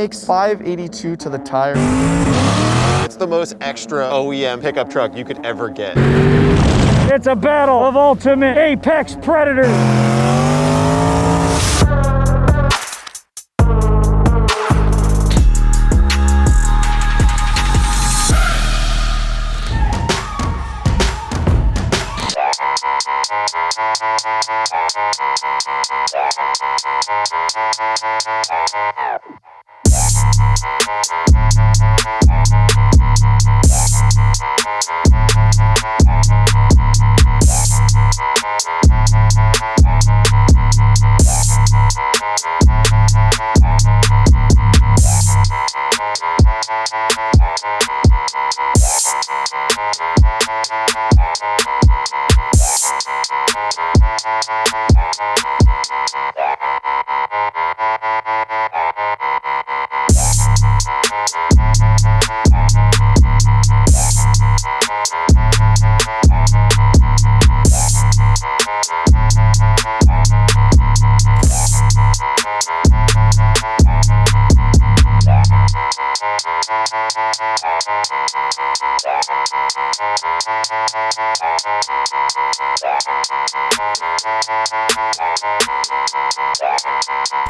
makes 582 to the tire. It's the most extra OEM pickup truck you could ever get. It's a battle of ultimate apex predators.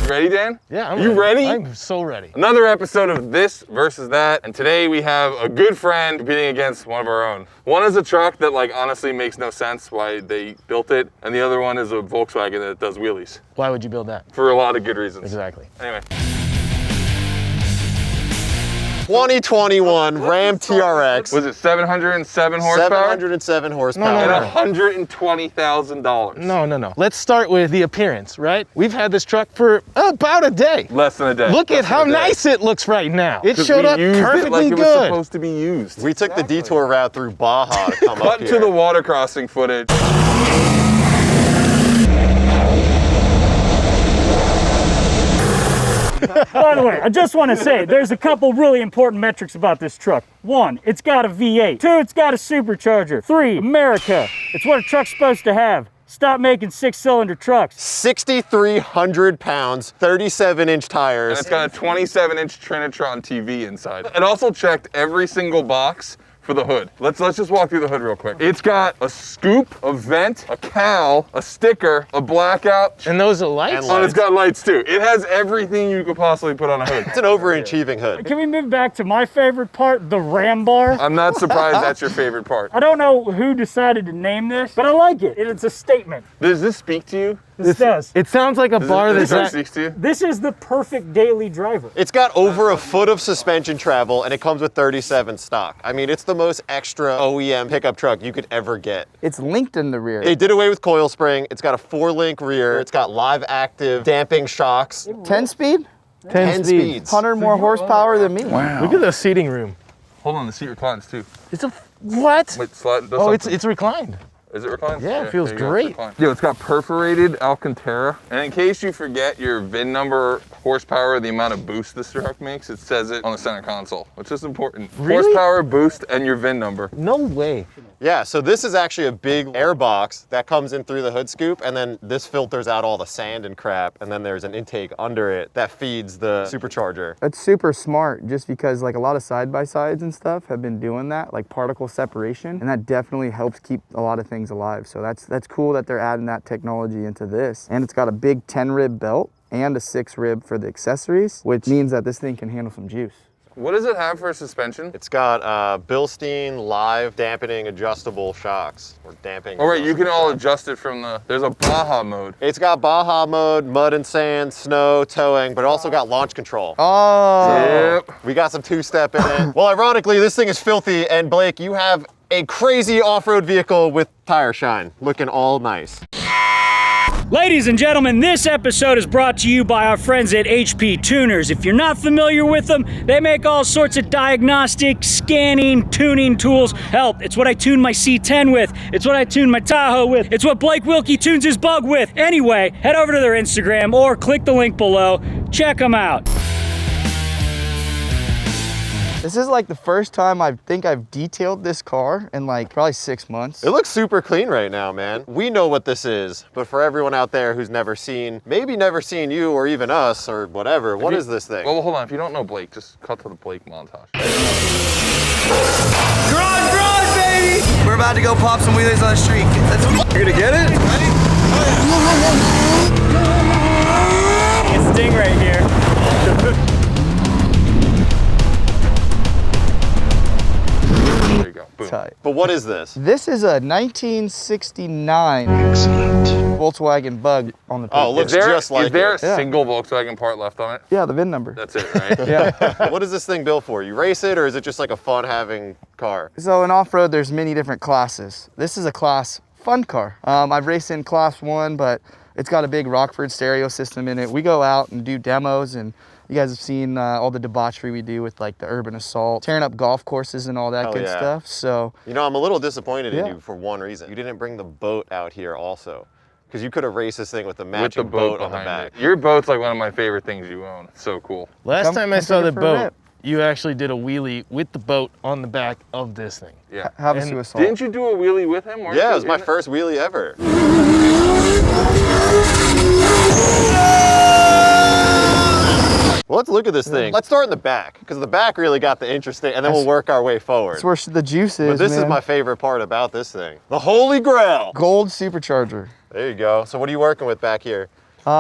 Ready, Dan? Yeah, You ready? I'm so ready. Another episode of This versus That, and today we have a good friend competing against one of our own. One is a truck that, like, honestly makes no sense why they built it, and the other one is a Volkswagen that does wheelies. Why would you build that? For a lot of good reasons. Exactly. Anyway. 2021 Ram TRX. Was it 707 horsepower? 707 horsepower. And $120,000. No. Let's start with the appearance, right? We've had this truck for about a day. Less than a day. Look at how nice it looks right now. It showed up used perfectly it like it was good. supposed to be used. We took the detour route through Baja to come up Cut here. to the water crossing footage. By the way, I just want to say there's a couple really important metrics about this truck. 1, it's got a V8. 2, it's got a supercharger. 3, America. It's what a truck's supposed to have. Stop making 6-cylinder trucks. 6,300 pounds, 37-inch tires. And it's got a 27-inch Trinitron TV inside. It also checked every single box for the hood. Let's just walk through the hood real quick. It's got a scoop, a vent, a cowl, a sticker, a blackout. And those are lights? And it's got lights too. It has everything you could possibly put on a hood. It's an overachieving hood. Can we move back to my favorite part, the ram bar? I'm not surprised that's your favorite part. I don't know who decided to name this, but I like it. It's a statement. Does this speak to you? This does. It sounds like a bar This that's speaks to you? This is the perfect daily driver. It's got over a foot of suspension travel and it comes with 37 stock. I mean, it's the most extra OEM pickup truck you could ever get. It's linked in the rear. They did away with coil spring. It's got a 4-link rear. It's got live active damping shocks. 10 speed? 10 speeds. 100 more horsepower than me. Wow. Look at the seating room. Hold on, the seat reclines too. It's a, what? Wait, slide. Oh, it's reclined. Is it reclined? Yeah, it feels there you go, great. it's reclined. Yo, it's got perforated Alcantara. And in case you forget your VIN number, horsepower, the amount of boost this truck makes, it says it on the center console, which is important. Really? Horsepower, boost, and your VIN number. No way. Yeah, so this is actually a big air box that comes in through the hood scoop, and then this filters out all the sand and crap, and then there's an intake under it that feeds the supercharger. That's super smart just because like a lot of side-by-sides and stuff have been doing that, like particle separation, and that definitely helps keep a lot of things alive. So that's cool that they're adding that technology into this. And it's got a big 10-rib belt and a 6-rib for the accessories, which means that this thing can handle some juice. What does it have for suspension? It's got Bilstein live dampening adjustable shocks, or damping. Oh, right, you can all shocks. adjust it from there's a Baja mode. It's got Baja mode, mud and sand, snow, towing, but it also got launch control. Oh. Yep. We got some 2-step in it. Well, ironically, this thing is filthy, and Blake, you have a crazy off-road vehicle with tire shine, looking all nice. Ladies and gentlemen, this episode is brought to you by our friends at HP Tuners. If you're not familiar with them, they make all sorts of diagnostic, scanning, tuning tools. Hell, it's what I tune my C10 with. It's what I tune my Tahoe with. It's what Blake Wilkey tunes his Bug with. Anyway, head over to their Instagram or click the link below. Check them out. This is like the first time I think I've detailed this car in like probably 6 months. It looks super clean right now, man. We know what this is, but for everyone out there who's never seen, maybe never seen you or even us or whatever, what is this thing? Well, hold on. If you don't know Blake, just cut to the Blake montage. Garage, baby! We're about to go pop some wheelies on the street. You're gonna get it? It's a sting right here. There you go. Boom. Tight. But what is this? This is a 1969 Volkswagen Bug on the paper. Oh, it looks just like Is there it. a single Volkswagen part left on it? Yeah, the VIN number. That's it, right? Yeah. What is this thing built for? You race it, or is it just like a fun having car? So in off-road, there's many different classes. This is a class fun car. I've raced in class 1, but it's got a big Rockford stereo system in it. We go out and do demos, and you guys have seen all the debauchery we do with like the urban assault, tearing up golf courses and all that Hell good yeah. stuff. So You know, I'm a little disappointed in Yeah. you for one reason. You didn't bring the boat out here also. Because you could have raced this thing with the With matching the boat on the behind back. it. Your boat's like one of my favorite things you own. It's so cool. Last time I come saw take the it for a boat, rip. you actually did a wheelie with the boat on the back of this thing. Yeah. have a And suicide. Didn't you do a wheelie with him? Weren't Yeah, you it was my in first wheelie ever. Well, let's look at this thing. Let's start in the back, because the back really got the interesting, and then we'll work our way forward. That's where the juice is, But this is man. my favorite part about this thing. The Holy Grail. Gold supercharger. There you go. So what are you working with back here?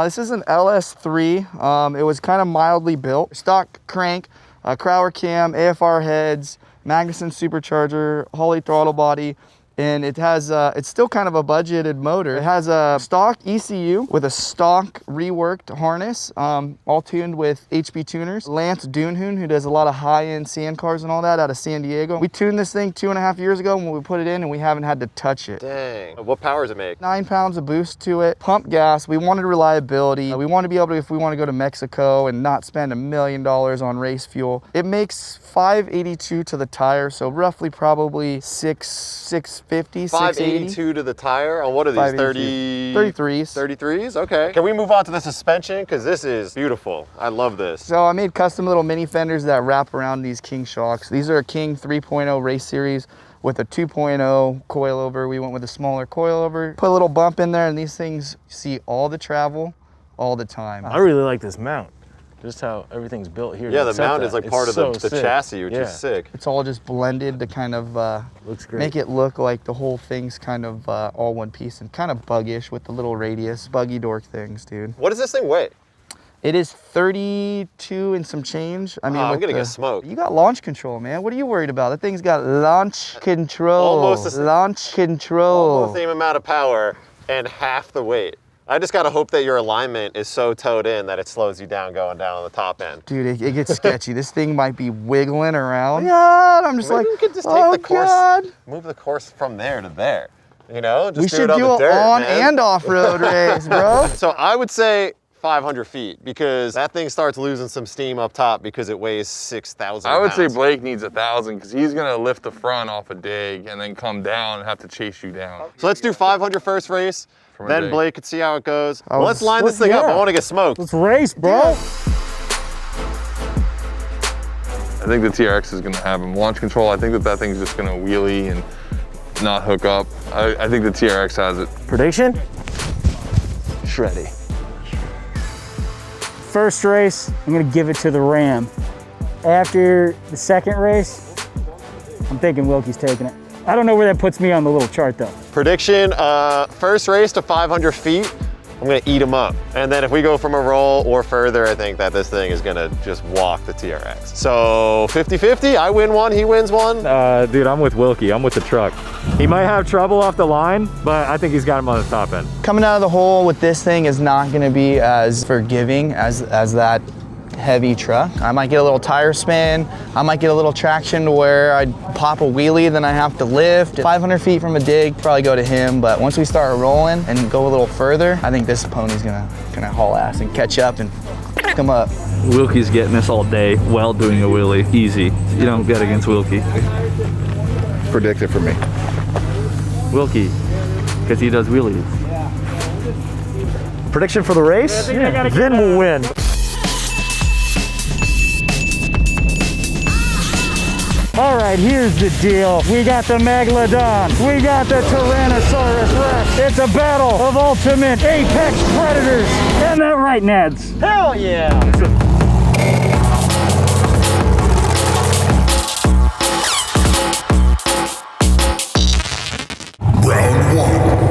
This is an LS3. It was kind of mildly built. Stock crank, Crowler cam, AFR heads, Magnuson supercharger, Holley throttle body, and it has, it's still kind of a budgeted motor. It has a stock ECU with a stock reworked harness, all tuned with HP tuners. Lance Dunhoon, who does a lot of high-end sand cars and all that out of San Diego. We tuned this thing 2.5 years ago when we put it in, and we haven't had to touch it. Dang. What power does it make? 9 pounds of boost to it, pump gas. We wanted reliability. We want to be able to, if we want to go to Mexico and not spend $1 million on race fuel. It makes 582 to the tire, so roughly probably 650, 680. 582 to the tire on what are these? 582. 33s. 33s? Okay. Can we move on to the suspension? Because this is beautiful. I love this. So I made custom little mini fenders that wrap around these King shocks. These are a King 3.0 race series with a 2.0 coilover. We went with a smaller coilover. Put a little bump in there, and these things see all the travel all the time. I really like this mount. Just how everything's built here. Yeah, to the accept mount that. is like It's part of so the sick. chassis, which Yeah. is sick. It's all just blended to kind of Looks great. make it look like the whole thing's kind of all one piece and kind of buggish with the little radius, buggy dork things, dude. What does this thing weigh? It is 32 and some change. I mean, I'm with gonna the- get smoked. You got launch control, man. What are you worried about? That thing's got launch control. Almost the same- launch control. Almost the same amount of power and half the weight. I just gotta hope that your alignment is so towed in that it slows you down going down on the top end. Dude, it gets sketchy. This thing might be wiggling around. God, I'm just Maybe like, we could just take oh the course, God. move the course from there to there. You know, just We do should it on do the an dirt, on man. and off-road race, bro. So I would say 500 feet because that thing starts losing some steam up top because it weighs 6,000 I would say pounds. Blake needs 1,000 because he's gonna lift the front off a dig and then come down and have to chase you down. So let's do 500 first race. From a Then dig. Blake could see how it goes. I Well, let's was- line this thing up. yeah. I want to get smoked. Let's race, bro. I think the TRX is gonna have him. Launch control, I think that thing's just gonna wheelie and not hook up. I think the TRX has it. Prediction? Shreddy. First race, I'm gonna give it to the Ram. After the second race, I'm thinking Wilkey's taking it. I don't know where that puts me on the little chart though. Prediction, first race to 500 feet, I'm gonna eat him up. And then if we go from a roll or further, I think that this thing is gonna just walk the TRX. So 50-50, I win one, he wins one. Dude, I'm with Wilkey. I'm with the truck. He might have trouble off the line, but I think he's got him on the top end. Coming out of the hole with this thing is not gonna be as forgiving as that heavy truck. I might get a little tire spin. I might get a little traction to where I pop a wheelie, then I have to lift. 500 feet from a dig, probably go to him. But once we start rolling and go a little further, I think this pony's gonna haul ass and catch up and come up. Wilkey's getting this all day while doing a wheelie. Easy. You don't get against Wilkey. Predict it for me. Wilkey, because he does wheelies. Prediction for the race? Vin will win. All right, here's the deal. We got the Megalodon. We got the Tyrannosaurus Rex. It's a battle of ultimate apex predators. Isn't that right, Neds? Hell yeah. Round one.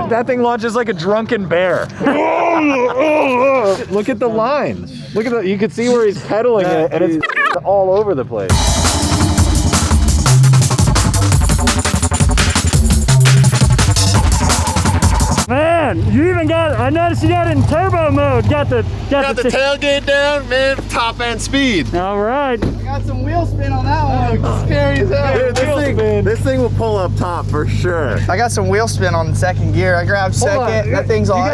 That thing launches like a drunken bear. Look at the lines. Look at the, you can see where he's pedaling it, and it's all over the place. Man, you even got, I noticed you got it in turbo mode. Got the tailgate down, man. Top end speed. All right. I got some wheel spin on that one. Scary as hell. Dude, this thing will pull up top for sure. I got some wheel spin on the second gear. I grabbed second. That thing's all. Look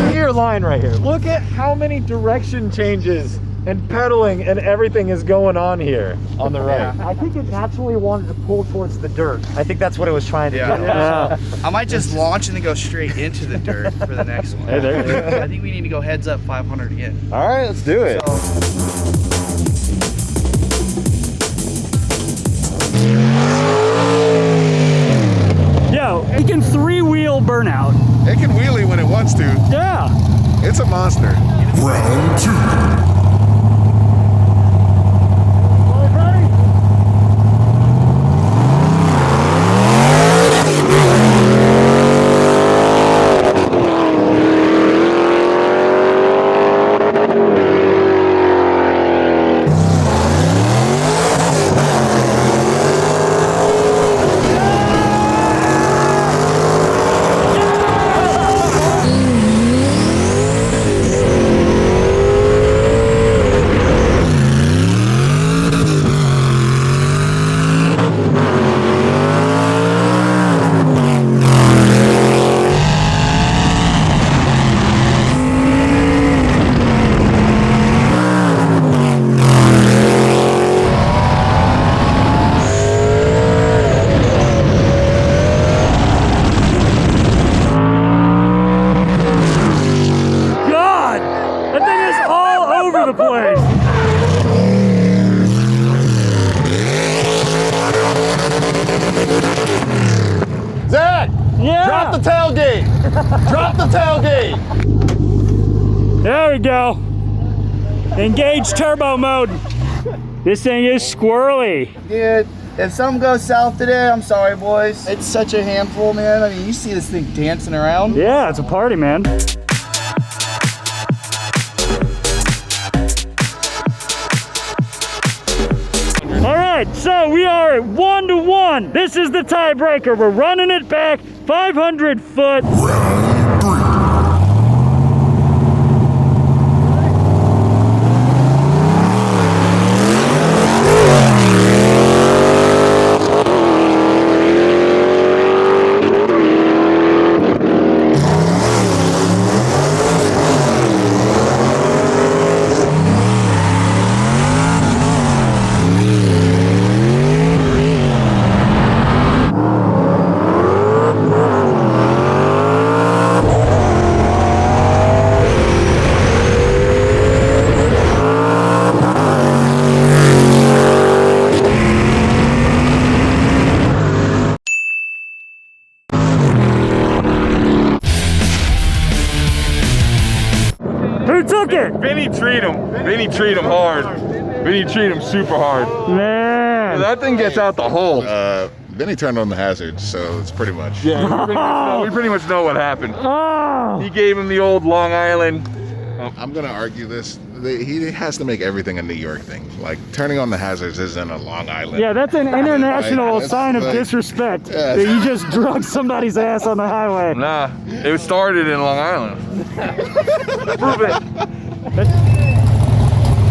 at your line right here. Look at how many direction changes and pedaling and everything is going on here on the right. I think it naturally wanted to pull towards the dirt. I think that's what it was trying to do. Yeah. I might just launch and then go straight into the dirt for the next one. Hey, there you go. I think we need to go heads up 500 again. All right, let's do it. Yo, it can three-wheel burnout. It can wheelie when it wants to. Yeah. It's a monster. Round two. Drop the tailgate. Drop the tailgate. There we go. Engage turbo mode. This thing is squirrely. Dude, if something goes south today, I'm sorry, boys. It's such a handful, man. I mean, you see this thing dancing around. Yeah, it's a party, man. All right, so we are 1-1. This is the tiebreaker. We're running it back 500 foot. Round three. Who took it? Vinny treat him. Vinny treat him hard. Vinny treat him super hard. Man. That thing gets out the hole. Then he turned on the hazards, so it's pretty much. Yeah, we pretty much know what happened. Oh. He gave him the old Long Island. I'm gonna argue this. He has to make everything a New York thing. Like turning on the hazards isn't a Long Island. Yeah, that's an international Like, sign of like- disrespect. Yeah. That you just drug somebody's ass on the highway. Nah, it started in Long Island. Prove it.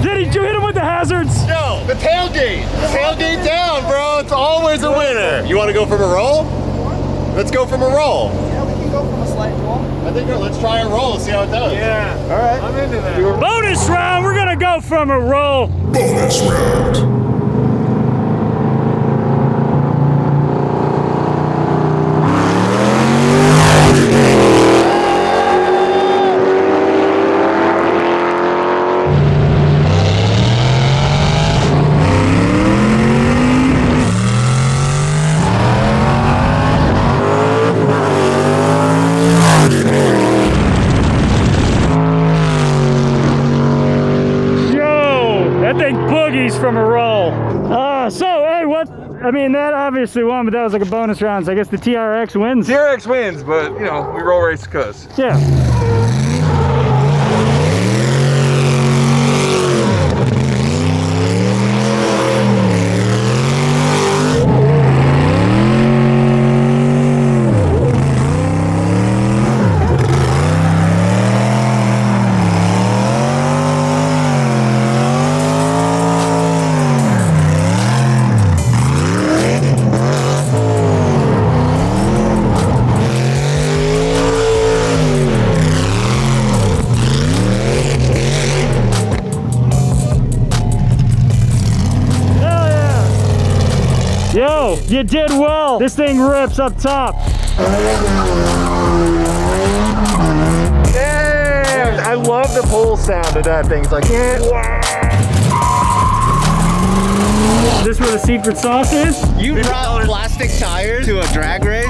Did you hit him with the hazards? Yo, the tailgate. Tailgate down, bro. It's always a winner. You want to go from a roll? Let's go from a roll. Yeah, we can go from a slight roll. I think let's try a roll and see how it does. Yeah. All right. I'm into that. Bonus round, we're gonna go from a roll. Bonus round. That thing boogies from a roll. So, hey, what? I mean, that obviously won, but that was like a bonus round, so I guess the TRX wins. TRX wins, but you know, we roll race cuz. Yeah. Yo, you did well. This thing rips up top. Damn! I love the pull sound of that thing. It's like, yeah. Is this where the secret sauce is? You brought plastic tires to a drag race?